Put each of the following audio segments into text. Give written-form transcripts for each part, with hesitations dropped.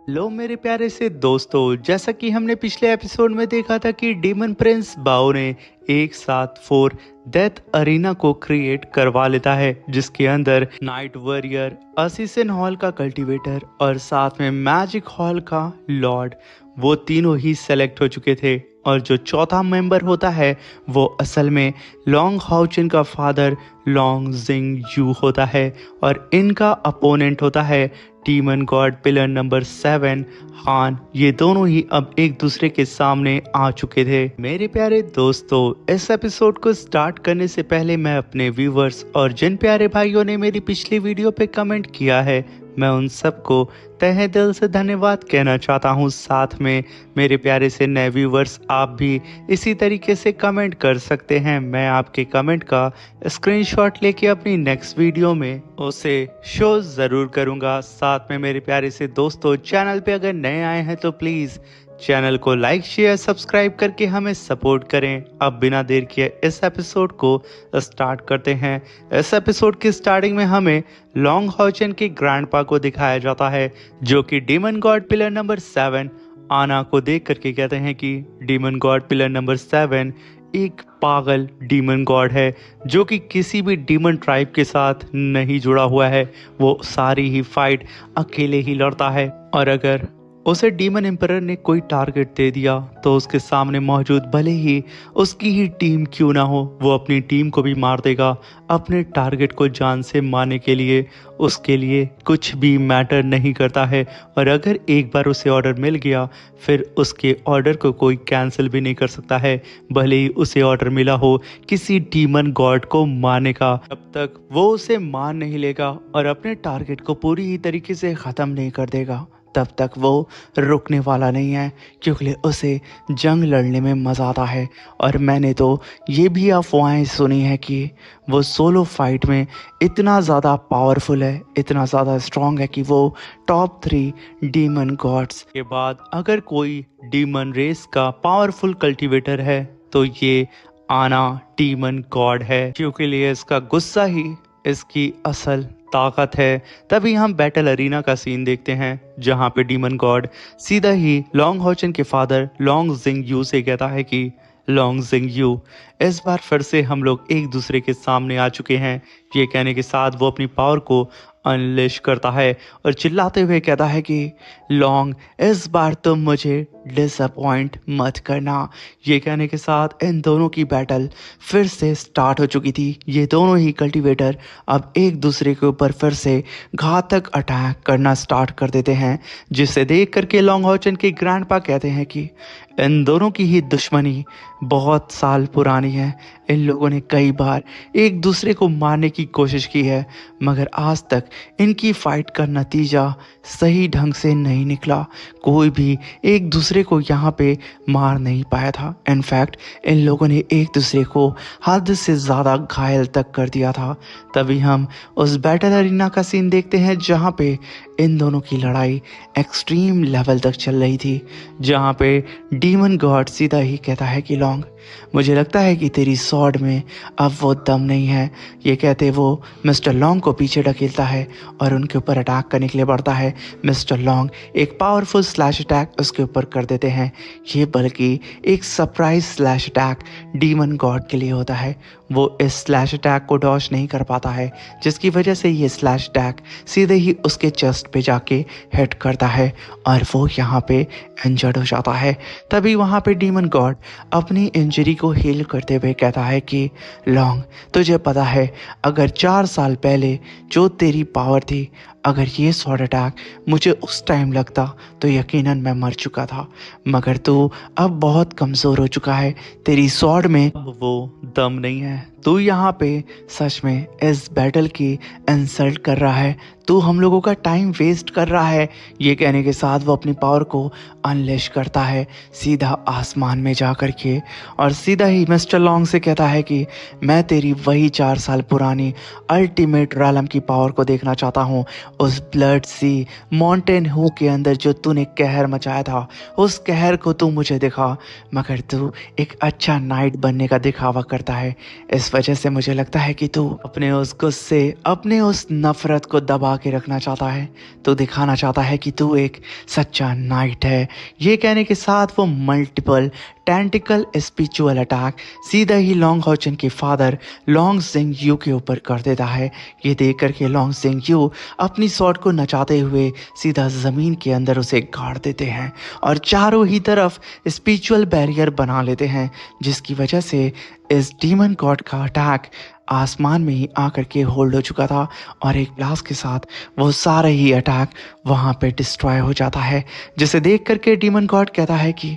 लो मेरे प्यारे से दोस्तों, जैसा कि हमने पिछले एपिसोड में देखा था कि डीमन प्रिंस बाओ ने एक साथ 4 डेथ अरीना को क्रिएट करवा लेता है, जिसके अंदर नाइट वॉरियर, असिसन हॉल का कल्टीवेटर और साथ में मैजिक हॉल का लॉर्ड, वो तीनों ही सेलेक्ट हो चुके थे। और जो चौथा मेंबर होता है वो असल में लॉन्ग हाउचिन का फादर लॉन्ग जिंग यू होता है, और इनका अपोनेंट होता है डीमन गॉड पिलर नंबर 7 हान। ये दोनों ही अब एक दूसरे के सामने आ चुके थे। मेरे प्यारे दोस्तों, इस एपिसोड को स्टार्ट करने से पहले मैं अपने व्यूवर्स और जिन प्यारे भाइयों ने मेरी पिछली वीडियो पे कमेंट किया है, मैं उन सबको तहे दिल से धन्यवाद कहना चाहता हूँ। साथ में मेरे प्यारे से नए व्यूवर्स, आप भी इसी तरीके से कमेंट कर सकते हैं। मैं आपके कमेंट का स्क्रीनशॉट लेके अपनी नेक्स्ट वीडियो में उसे शो ज़रूर करूँगा। साथ में मेरे प्यारे से दोस्तों, चैनल पे अगर नए आए हैं तो प्लीज़ चैनल को लाइक शेयर सब्सक्राइब करके हमें सपोर्ट करें। अब बिना देर किए इस एपिसोड को स्टार्ट करते हैं। इस एपिसोड की स्टार्टिंग में हमें लॉन्ग हॉचन के ग्रैंडपा को दिखाया जाता है, जो कि डीमन गॉड पिलर नंबर 7 आना को देख करके कहते हैं कि डीमन गॉड पिलर नंबर 7 एक पागल डीमन गॉड है, जो कि किसी भी डीमन ट्राइब के साथ नहीं जुड़ा हुआ है। वो सारी ही फाइट अकेले ही लड़ता है, और अगर उसे डीमन एम्परर ने कोई टारगेट दे दिया तो उसके सामने मौजूद भले ही उसकी ही टीम क्यों ना हो, वो अपनी टीम को भी मार देगा अपने टारगेट को जान से मारने के लिए। उसके लिए कुछ भी मैटर नहीं करता है, और अगर एक बार उसे ऑर्डर मिल गया फिर उसके ऑर्डर को कोई कैंसिल भी नहीं कर सकता है, भले ही उसे ऑर्डर मिला हो किसी डीमन गॉड को मारने का। तब तक वो उसे मार नहीं लेगा और अपने टारगेट को पूरी ही तरीके से ख़त्म नहीं कर देगा, तब तक वो रुकने वाला नहीं है, क्योंकि उसे जंग लड़ने में मज़ा आता है। और मैंने तो ये भी अफवाहें सुनी है कि वो सोलो फाइट में इतना ज़्यादा पावरफुल है, इतना ज़्यादा स्ट्रांग है कि वो टॉप 3 डीमन गॉड्स के बाद अगर कोई डीमन रेस का पावरफुल कल्टीवेटर है तो ये आना डीमन गॉड है, क्योंकि लिए इसका गुस्सा ही इसकी असल ताकत है। तभी हम बैटल अरीना का सीन देखते हैं, जहां पे डीमन गॉड सीधा ही लॉन्ग हॉचन के फादर लॉन्ग जिंग यू से कहता है कि लॉन्ग जिंग यू, इस बार फिर से हम लोग एक दूसरे के सामने आ चुके हैं। ये कहने के साथ वो अपनी पावर को अनलेश करता है और चिल्लाते हुए कहता है कि लॉन्ग, इस बार तुम मुझे डिसअपॉइंट मत करना। ये कहने के साथ इन दोनों की बैटल फिर से स्टार्ट हो चुकी थी। ये दोनों ही कल्टीवेटर अब एक दूसरे के ऊपर फिर से घातक अटैक करना स्टार्ट कर देते हैं, जिसे देख करके लॉन्ग हॉचन के ग्रैंडपा कहते हैं कि इन दोनों की ही दुश्मनी बहुत साल पुरानी है। इन लोगों ने कई बार एक दूसरे को मारने की कोशिश की है, मगर आज तक इनकी फाइट का नतीजा सही ढंग से नहीं निकला। कोई भी एक दूसरे को यहाँ पे मार नहीं पाया था। इनफैक्ट इन लोगों ने एक दूसरे को हद से ज़्यादा घायल तक कर दिया था। तभी हम उस बैटल अरीना का सीन देखते हैं, जहाँ पे इन दोनों की लड़ाई एक्सट्रीम लेवल तक चल रही थी, जहाँ पे डीमन गॉड सीधा ही कहता है कि लॉन्ग, मुझे लगता है कि तेरी सॉर्ड में अब वो दम नहीं है। ये कहते वो मिस्टर लॉन्ग को पीछे ढकेलता है और उनके ऊपर अटैक करने के लिए बढ़ता है। मिस्टर लॉन्ग एक पावरफुल स्लैश अटैक उसके ऊपर कर देते हैं। ये बल्कि एक surprise slash attack demon God के लिए होता है। वो इस स्लैश अटैक को डॉज नहीं कर पाता है, जिसकी वजह से ये स्लैश अटैक सीधे ही उसके चेस्ट पे जाके हिट करता है और वो यहाँ पे इंजर्ड हो जाता है। तभी वहाँ पे डीमन गॉड अपनी इंजरी को हील करते हुए कहता है कि लॉन्ग, तुझे पता है अगर 4 साल पहले जो तेरी पावर थी, अगर ये स्वॉर्ड अटैक मुझे उस टाइम लगता तो यकीनन मैं मर चुका था, मगर तू अब बहुत कमज़ोर हो चुका है। तेरी स्वॉर्ड में अब वो दम नहीं है। तू यहाँ पे सच में इस बैटल की इंसल्ट कर रहा है, तू हम लोगों का टाइम वेस्ट कर रहा है। ये कहने के साथ वो अपनी पावर को अनलेश करता है सीधा आसमान में जा कर के, और सीधा ही मिस्टर लॉन्ग से कहता है कि मैं तेरी वही 4 साल पुरानी अल्टीमेट रैलम की पावर को देखना चाहता हूँ, उस ब्लड सी माउंटेन हू के अंदर जो तूने कहर मचाया था, उस कहर को तू मुझे दिखा। मगर तू एक अच्छा नाइट बनने का दिखावा करता है। इस वजह से मुझे लगता है कि तू अपने उस गुस्से, अपने उस नफरत को दबा के रखना चाहता है। तू दिखाना चाहता है कि तू एक सच्चा नाइट है। ये कहने के साथ वो मल्टीपल टेंटिकल स्पिरिचुअल अटैक सीधा ही लॉन्ग हॉचन के फादर लॉन्ग सिंह यू के ऊपर कर देता है। ये देख करके लॉन्ग सिंह यू अपनी स्वॉर्ड को नचाते हुए सीधा ज़मीन के अंदर उसे गाड़ देते हैं और चारों ही तरफ स्पिरिचुअल बैरियर बना लेते हैं, जिसकी वजह से इस डीमन गॉड का अटैक आसमान में ही आकर के होल्ड हो चुका था और एक ब्लास्ट के साथ वो सारा ही अटैक वहाँ पे डिस्ट्रॉय हो जाता है। जिसे देख करके डीमन गॉड कहता है कि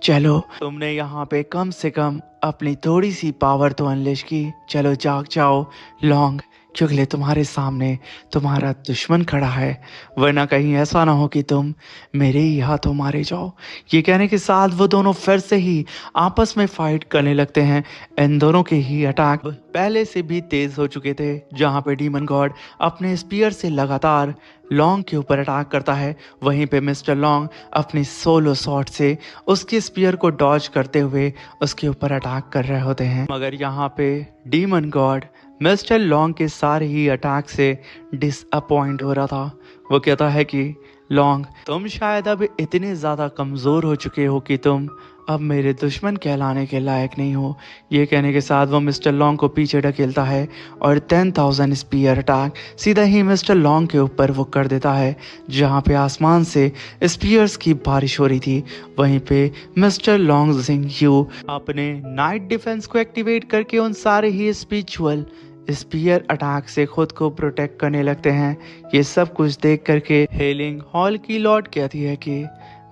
चलो, तुमने यहाँ पे कम से कम अपनी थोड़ी सी पावर तो अनलेश की, चलो जाग जाओ लॉन्ग, क्योंकि तुम्हारे सामने तुम्हारा दुश्मन खड़ा है, वरना कहीं ऐसा ना हो कि तुम मेरे ही हाथों मारे जाओ। ये कहने के साथ वो दोनों फिर से ही आपस में फाइट करने लगते हैं। इन दोनों के ही अटैक पहले से भी तेज हो चुके थे, जहाँ पे डीमन गॉड अपने स्पीयर से लगातार लॉन्ग के ऊपर अटैक करता है। वहीं पे मिस्टर लॉन्ग अपनी सोलो शॉट से उसके स्पीयर को डॉज करते हुए उसके ऊपर अटैक कर रहे होते हैं। मगर यहाँ पे डीमन गॉड मिस्टर लॉन्ग के सारे ही अटैक से डिसअपॉइंट हो रहा था। वो कहता है कि लॉन्ग, तुम शायद अब इतने ज़्यादा कमज़ोर हो चुके हो कि तुम अब मेरे दुश्मन कहलाने के लायक नहीं हो। ये कहने के साथ वो मिस्टर लॉन्ग को पीछे ढकेलता है और 10,000 स्पीयर अटैक सीधा ही मिस्टर लॉन्ग के ऊपर वो कर देता है, जहाँ पे आसमान से स्पीयर्स की बारिश हो रही थी। वहीं पे मिस्टर लॉन्ग सिंह यू अपने नाइट डिफेंस को एक्टिवेट करके उन सारे ही स्पिरिचुअल स्पीयर अटैक से खुद को प्रोटेक्ट करने लगते हैं। ये सब कुछ देख करके हेलिंग हॉल की लॉर्ड कहती है कि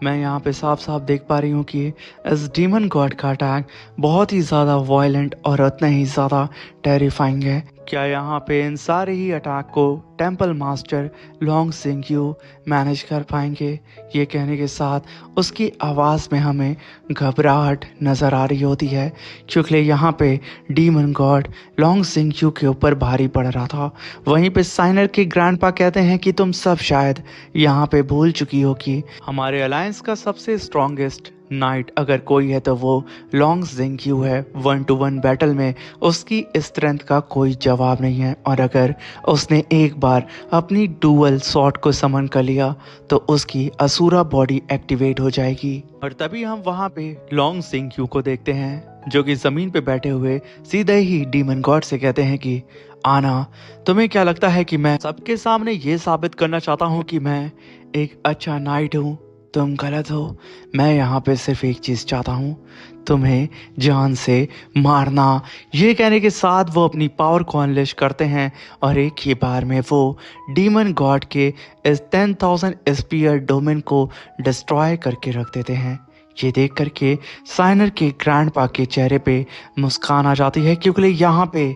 मैं यहाँ पे साफ साफ देख पा रही हूँ कि इस डीमन गॉड का अटैक बहुत ही ज़्यादा वायलेंट और उतना ही ज़्यादा टेरिफाइंग है। क्या यहाँ पे इन सारे ही अटैक को temple master long Singh you manage कर पाएंगे? ये कहने के साथ उसकी आवाज़ में हमें घबराहट नज़र आ रही होती है, क्योंकि यहाँ पे demon God long Singh you के ऊपर भारी पड़ रहा था। वहीं पे साइनर के ग्रैंडपा कहते हैं कि तुम सब शायद यहाँ पे भूल चुकी हो कि हमारे अलायंस का सबसे स्ट्रॉन्गेस्ट नाइट अगर कोई है तो वो लॉन्ग सिंह यू है। 1-to-1 बैटल में उसकी स्ट्रेंथ का कोई जवाब नहीं है, और अगर उसने एक बार अपनी डुअल शॉट को समन कर लिया तो उसकी असुरा बॉडी एक्टिवेट हो जाएगी। और तभी हम वहाँ पे लॉन्ग सिंह यू को देखते हैं, जो कि जमीन पे बैठे हुए सीधे ही डीमन गॉड से कहते हैं कि आना, तुम्हें क्या लगता है कि मैं सबके सामने ये साबित करना चाहता हूँ कि मैं एक अच्छा नाइट हूँ? तुम गलत हो। मैं यहाँ पे सिर्फ एक चीज़ चाहता हूँ, तुम्हें जान से मारना। ये कहने के साथ वो अपनी पावर को अनलेश करते हैं और एक ही बार में वो डीमन गॉड के इस 10,000 स्पीयर डोमेन को डिस्ट्रॉय करके रख देते हैं। ये देख करके साइनर के ग्रैंडपा के चेहरे पे मुस्कान आ जाती है, क्योंकि यहाँ पे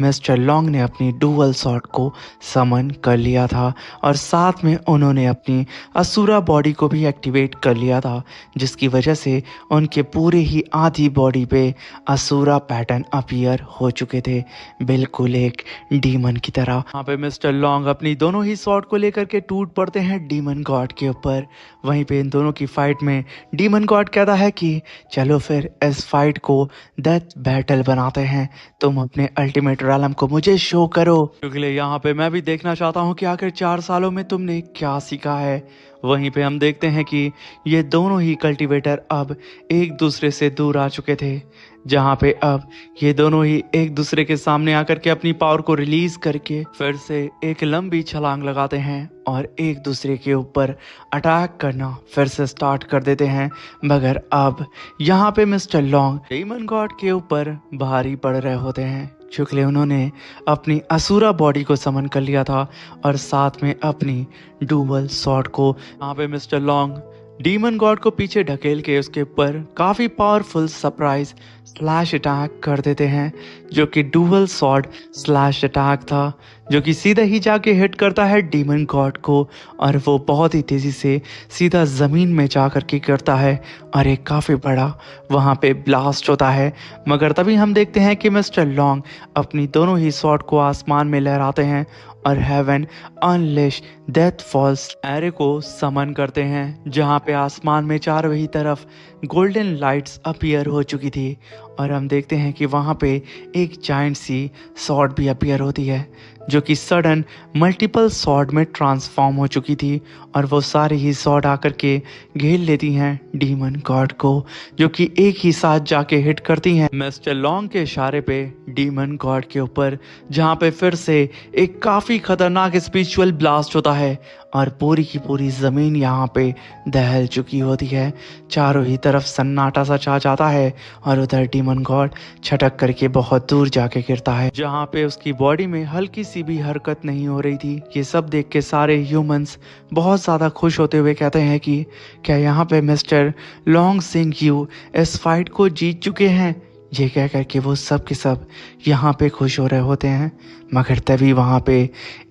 मिस्टर लॉन्ग ने अपनी डुअल शॉट को समन कर लिया था और साथ में उन्होंने अपनी असुरा बॉडी को भी एक्टिवेट कर लिया था, जिसकी वजह से उनके पूरे ही आधी बॉडी पे असुरा पैटर्न अपीयर हो चुके थे, बिल्कुल एक डीमन की तरह। यहाँ पे मिस्टर लॉन्ग अपनी दोनों ही शॉट को लेकर के टूट पड़ते हैं डीमन गॉड के ऊपर। वहीं पे इन दोनों की फाइट में डीमन गॉड कहता है कि चलो फिर इस फाइट को डेथ बैटल बनाते हैं, तुम अपने अल्टीमेट रैलम को मुझे शो करो, क्योंकि यहाँ पे मैं भी देखना चाहता हूँ कि आखिर 4 सालों में तुमने क्या सीखा है। वहीं पे हम देखते हैं कि ये दोनों ही कल्टीवेटर अब एक दूसरे से दूर आ चुके थे, जहाँ पे अब ये दोनों ही एक दूसरे के सामने आकर के अपनी पावर को रिलीज करके फिर से एक लंबी छलांग लगाते हैं और एक दूसरे के ऊपर अटैक करना फिर से स्टार्ट कर देते हैं। मगर अब यहाँ पे मिस्टर लॉन्ग डीमन गॉड के ऊपर भारी पड़ रहे होते हैं, क्योंकि उन्होंने अपनी असुरा बॉडी को समन कर लिया था और साथ में अपनी डुअल शॉट को। यहाँ पे मिस्टर लॉन्ग डीमन गॉड को पीछे ढकेल के उसके ऊपर काफ़ी पावरफुल सरप्राइज स्लैश अटैक कर देते हैं, जो कि डुअल शॉट स्लैश अटैक था, जो कि सीधा ही जाके हिट करता है डीमन गॉड को और वो बहुत ही तेज़ी से सीधा ज़मीन में जा कर के गिरता है और एक काफ़ी बड़ा वहाँ पे ब्लास्ट होता है। मगर तभी हम देखते हैं कि मिस्टर लॉन्ग अपनी दोनों ही शॉट को आसमान में लहराते हैं और heaven unleash death falls array को समन करते हैं, जहाँ पे आसमान में चारों ही तरफ गोल्डन लाइट्स अपीयर हो चुकी थी। और हम देखते हैं कि वहाँ पे एक जाइंट सी सॉर्ड भी अपीयर होती है, जो कि सडन मल्टीपल सॉर्ड में ट्रांसफॉर्म हो चुकी थी। और वो सारे ही सॉर्ड आकर के घेर लेती हैं डीमन गॉड को, जो कि एक ही साथ जाके हिट करती हैं मिस्टर लॉन्ग के इशारे पे डीमन गॉड के ऊपर, जहाँ पे फिर से एक काफ़ी खतरनाक स्पिरिचुअल ब्लास्ट होता है और पूरी की पूरी ज़मीन यहाँ पे दहल चुकी होती है। चारों ही तरफ सन्नाटा सा छा जाता है और उधर डीमन गॉड छटक करके बहुत दूर जाके गिरता है, जहाँ पे उसकी बॉडी में हल्की सी भी हरकत नहीं हो रही थी। ये सब देख के सारे ह्यूमंस बहुत ज़्यादा खुश होते हुए कहते हैं कि क्या यहाँ पे मिस्टर लॉन्ग सिंह यू इस फाइट को जीत चुके हैं। ये कह कर के वो सब के सब यहाँ पे खुश हो रहे होते हैं, मगर तभी वहाँ पे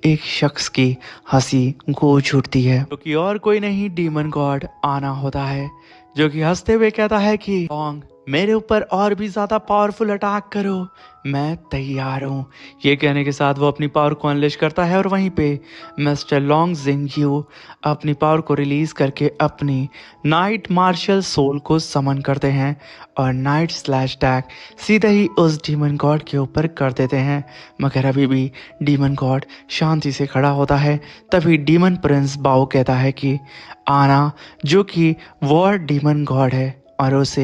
एक शख्स की हंसी गूंज उठती है, जो कि और कोई नहीं डीमन गॉड आना होता है, जो कि हंसते हुए कहता है कि लॉन्ग मेरे ऊपर और भी ज़्यादा पावरफुल अटैक करो, मैं तैयार हूँ। ये कहने के साथ वो अपनी पावर को अनलेश करता है और वहीं पे मिस्टर लॉन्ग जिंग यू अपनी पावर को रिलीज करके अपनी नाइट मार्शल सोल को समन करते हैं और नाइट स्लैश अटैक सीधे ही उस डीमन गॉड के ऊपर कर देते हैं। मगर अभी भी डीमन गॉड शांति से खड़ा होता है। तभी डीमन प्रिंस बाओ कहता है कि आना, जो कि वॉर डीमन गॉड है और उसे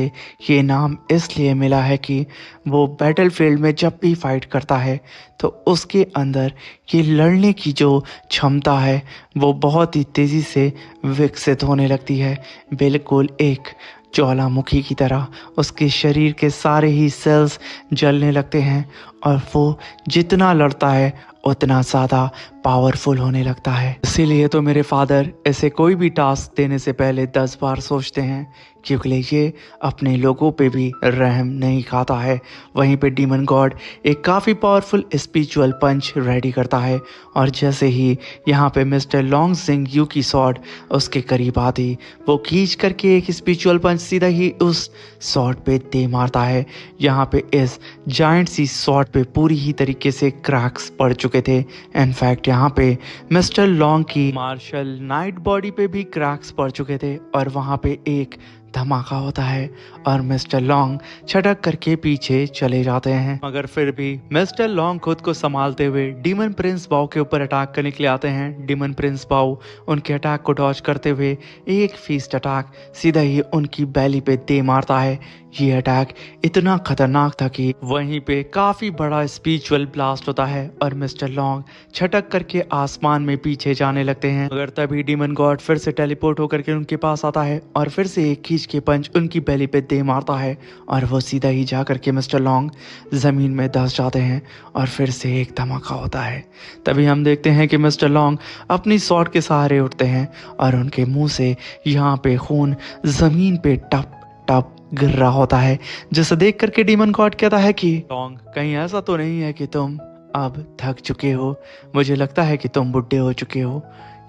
ये नाम इसलिए मिला है कि वो बैटलफील्ड में जब भी फाइट करता है तो उसके अंदर ये लड़ने की जो क्षमता है वो बहुत ही तेज़ी से विकसित होने लगती है, बिल्कुल एक ज्वालामुखी की तरह। उसके शरीर के सारे ही सेल्स जलने लगते हैं और वो जितना लड़ता है उतना ज़्यादा पावरफुल होने लगता है। इसीलिए तो मेरे फादर ऐसे कोई भी टास्क देने से पहले 10 बार सोचते हैं, क्योंकि ये अपने लोगों पे भी रहम नहीं खाता है। वहीं पे डीमन गॉड एक काफ़ी पावरफुल स्पिरिचुअल पंच रेडी करता है और जैसे ही यहाँ पे मिस्टर लॉन्ग सिंह यू की सॉर्ड उसके करीब आती, वो खींच करके एक स्पिरिचुअल पंच सीधा ही उस सॉर्ड पे दे मारता है। यहाँ पे इस जाइंट सी सॉर्ड पे पूरी ही तरीके से क्रैक्स पड़ चुके थे। इनफैक्ट यहाँ पे मिस्टर लॉन्ग की मार्शल नाइट बॉडी पे भी क्रैक्स पड़ चुके थे और वहाँ पे एक धमाका होता है और मिस्टर लॉन्ग छटक करके पीछे चले जाते हैं। मगर फिर भी मिस्टर लॉन्ग खुद को संभालते हुए डीमन प्रिंस बाओ के ऊपर अटैक करने के लिए आते हैं। डीमन प्रिंस बाओ उनके अटैक को डॉज करते हुए एक फीस्ट अटैक सीधा ही उनकी बैली पे दे मारता है। ये अटैक इतना खतरनाक था कि वहीं पे काफी बड़ा स्पिरिचुअल ब्लास्ट होता है और मिस्टर लॉन्ग छटक करके आसमान में पीछे जाने लगते हैं। मगर तभी डीमन गॉड फिर से टेलीपोर्ट होकर के उनके पास आता है और फिर से एक खींच के पंच उनकी बैली पे दे मारता है और वो सीधा ही जा करके मिस्टर लॉन्ग जमीन में धंस जाते हैं और फिर से एक धमाका होता है। तभी हम देखते हैं कि मिस्टर लॉन्ग अपनी स्वॉर्ड के सहारे उठते हैं और उनके मुंह से यहाँ पे खून जमीन पे टप टप गिर रहा होता है, जिसे देख करके डीमन गॉड कहता है कि लॉन्ग कहीं ऐसा तो नहीं है कि तुम अब थक चुके हो, मुझे लगता है कि तुम बुढ़े हो चुके हो।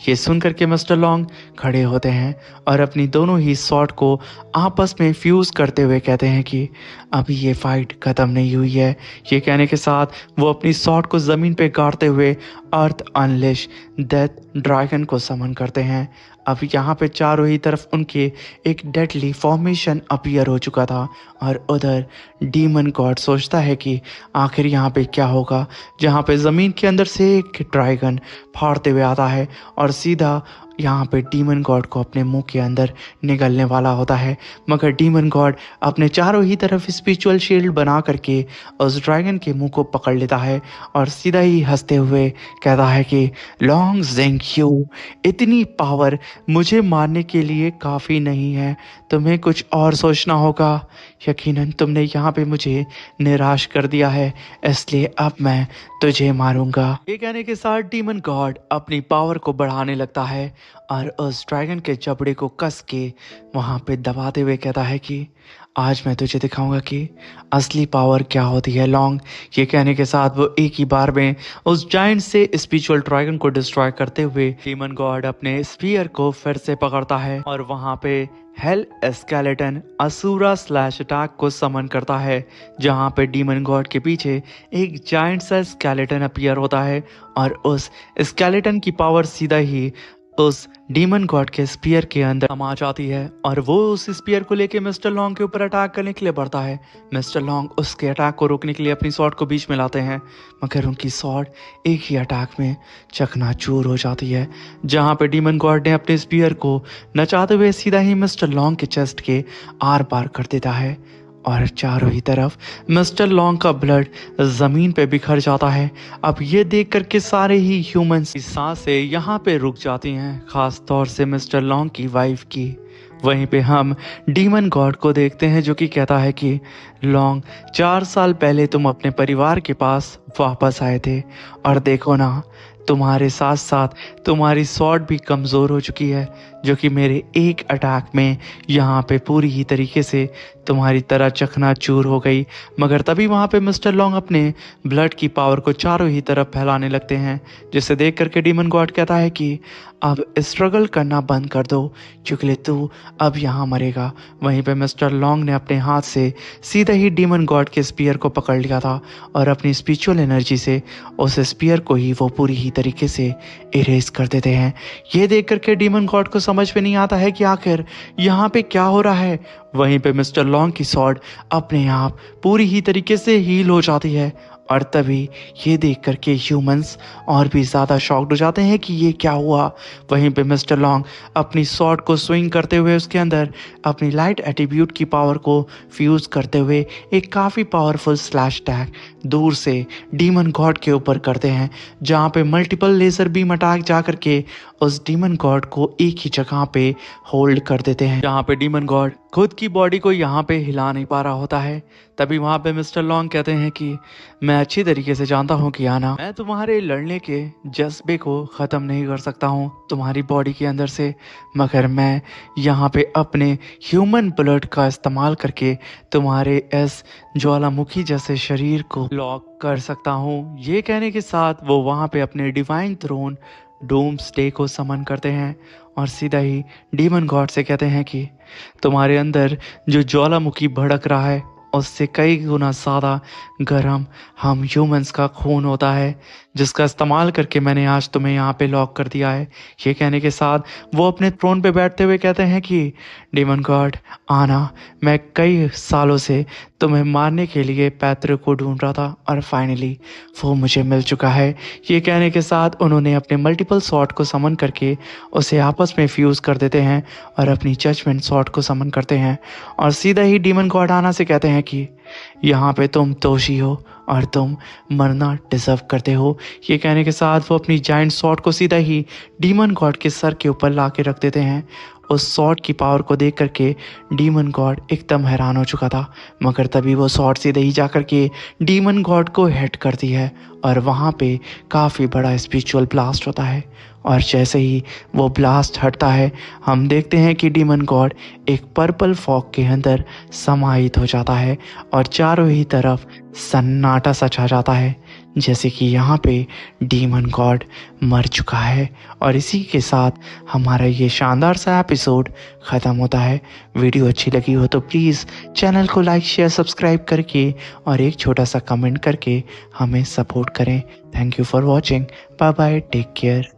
ये सुन करके मिस्टर लॉन्ग खड़े होते हैं और अपनी दोनों ही स्वॉर्ड को आपस में फ्यूज करते हुए कहते हैं कि अभी ये फाइट खत्म नहीं हुई है। ये कहने के साथ वो अपनी स्वॉर्ड को ज़मीन पे गाड़ते हुए अर्थ अनलिश डेथ ड्रैगन को समन करते हैं। अब यहाँ पे चारों ही तरफ उनके एक डेडली फॉर्मेशन अपीयर हो चुका था और उधर डीमन गॉड सोचता है कि आखिर यहाँ पे क्या होगा, जहाँ पे ज़मीन के अंदर से एक ड्रैगन फाड़ते हुए आता है और सीधा यहाँ पे डीमन गॉड को अपने मुंह के अंदर निगलने वाला होता है। मगर डीमन गॉड अपने चारों ही तरफ स्पिरिचुअल शील्ड बना करके उस ड्रैगन के मुंह को पकड़ लेता है और सीधा ही हंसते हुए कहता है कि लॉन्ग जिंग यू, इतनी पावर मुझे मारने के लिए काफ़ी नहीं है, तुम्हें कुछ और सोचना होगा। यकीनन तुमने यहाँ पे मुझे निराश कर दिया है, इसलिए अब मैं तुझे मारूंगा। ये कहने के साथ डीमन गॉड अपनी पावर को बढ़ाने लगता है और उस ड्रैगन के जबड़े को कस के वहाँ पे दबाते हुए कहता है कि आज मैं तुझे दिखाऊंगा कि असली पावर क्या होती है लॉन्ग। ये कहने के साथ वो एक ही बार में उस जायंट से स्पिरिचुअल ड्रैगन को डिस्ट्रॉय करते हुए डीमन गॉड अपने स्पीयर को फिर से पकड़ता है और वहां पे hell skeleton Asura slash attack को समन करता है, जहां पे डीमन गॉड के पीछे एक जायंट सा स्केलेटन अपीयर होता है और उस स्केलेटन की पावर सीधा ही उस डीमन गॉड के स्पीयर के अंदर समा जाती है और वो उस स्पीयर को लेके मिस्टर लॉन्ग के ऊपर अटैक करने के लिए बढ़ता है। मिस्टर लॉन्ग उसके अटैक को रोकने के लिए अपनी स्वॉर्ड को बीच में लाते हैं, मगर उनकी स्वॉर्ड एक ही अटैक में चकनाचूर हो जाती है, जहां पे डीमन गॉड ने अपने स्पीयर को नचाते हुए सीधा ही मिस्टर लॉन्ग के चेस्ट के आर पार कर देता है और चारों ही तरफ मिस्टर लॉन्ग का ब्लड जमीन पे बिखर जाता है। अब ये देख करके सारे ही ह्यूमंस की सांसें यहाँ पे रुक जाती हैं, खास तौर से मिस्टर लॉन्ग की वाइफ की। वहीं पे हम डीमन गॉड को देखते हैं जो कि कहता है कि लॉन्ग, 4 साल पहले तुम अपने परिवार के पास वापस आए थे और देखो ना, तुम्हारे साथ साथ तुम्हारी स्वॉर्ड भी कमज़ोर हो चुकी है, जो कि मेरे एक अटैक में यहाँ पे पूरी ही तरीके से तुम्हारी तरह चकनाचूर हो गई। मगर तभी वहाँ पे मिस्टर लॉन्ग अपने ब्लड की पावर को चारों ही तरफ फैलाने लगते हैं, जिसे देख करके डीमन गॉड कहता है कि अब स्ट्रगल करना बंद कर दो, क्योंकि तू अब यहाँ मरेगा। वहीं पे मिस्टर लॉन्ग ने अपने हाथ से सीधे ही डीमन गॉड के स्पीयर को पकड़ लिया था और अपनी स्पिरिचुअल एनर्जी से उस स्पीयर को ही वो पूरी ही तरीके से इरेज कर देते हैं। ये देख करके डीमन गॉड को समझ में नहीं आता है कि आखिर यहाँ पे क्या हो रहा है। वहीं पे मिस्टर लॉन्ग की स्वॉर्ड अपने आप पूरी ही तरीके से हील हो जाती है और तभी ये देख करके ह्यूमंस और भी ज़्यादा शॉक्ड हो जाते हैं कि ये क्या हुआ। वहीं पे मिस्टर लॉन्ग अपनी स्वॉर्ड को स्विंग करते हुए उसके अंदर अपनी लाइट एट्रीब्यूट की पावर को फ्यूज़ करते हुए एक काफ़ी पावरफुल स्लैश अटैक दूर से डीमन गॉड के ऊपर करते हैं, जहाँ पे मल्टीपल लेज़र बीम अटैक जा करके उस डीमन गॉड को एक ही जगह पे होल्ड कर देते हैं, जहाँ पे डीमन गॉड खुद की बॉडी को यहाँ पे हिला नहीं पा रहा होता है। तभी वहाँ पे मिस्टर लॉन्ग कहते हैं कि मैं अच्छी तरीके से जानता हूँ कि आना, मैं तुम्हारे लड़ने के जज्बे को ख़त्म नहीं कर सकता हूँ तुम्हारी बॉडी के अंदर से, मगर मैं यहाँ पे अपने ह्यूमन ब्लड का इस्तेमाल करके तुम्हारे इस ज्वालामुखी जैसे शरीर को लॉक कर सकता हूँ। ये कहने के साथ वो वहाँ पे अपने डिवाइन थ्रोन डूम्सडे को समन करते हैं और सीधा ही डीमन गॉड से कहते हैं कि तुम्हारे अंदर जो ज्वालामुखी भड़क रहा है उससे कई गुना ज़्यादा गर्म हम ह्यूमंस का खून होता है, जिसका इस्तेमाल करके मैंने आज तुम्हें यहाँ पे लॉक कर दिया है। ये कहने के साथ वो अपने थ्रोन पे बैठते हुए कहते हैं कि डीमन गॉड आना, मैं कई सालों से तुम्हें मारने के लिए पैतृ को ढूंढ रहा था और फाइनली वो मुझे मिल चुका है। ये कहने के साथ उन्होंने अपने मल्टीपल स्वॉर्ड को समन करके उसे आपस में फ्यूज़ कर देते हैं और अपनी जजमेंट स्वॉर्ड को समन करते हैं और सीधा ही डीमन गॉड आना से कहते हैं कि यहाँ पे तुम दोषी हो और तुम मरना डिजर्व करते हो। ये कहने के साथ वो अपनी जाइंट स्वॉर्ड को सीधा ही डीमन गॉड के सर के ऊपर ला के रख देते हैं। उस स्वॉर्ड की पावर को देख करके डीमन गॉड एकदम हैरान हो चुका था, मगर तभी वो स्वॉर्ड सीधे ही जा करके डीमन गॉड को हिट करती है और वहाँ पे काफ़ी बड़ा स्पिरिचुअल ब्लास्ट होता है और जैसे ही वो ब्लास्ट हटता है हम देखते हैं कि डीमन गॉड एक पर्पल फॉग के अंदर समाहित हो जाता है और चारों ही तरफ सन्नाटा सा छा जाता है, जैसे कि यहाँ पे डीमन गॉड मर चुका है। और इसी के साथ हमारा ये शानदार सा एपिसोड ख़त्म होता है। वीडियो अच्छी लगी हो तो प्लीज़ चैनल को लाइक शेयर सब्सक्राइब करके और एक छोटा सा कमेंट करके हमें सपोर्ट करें। Thank you for watching. Bye bye, take care.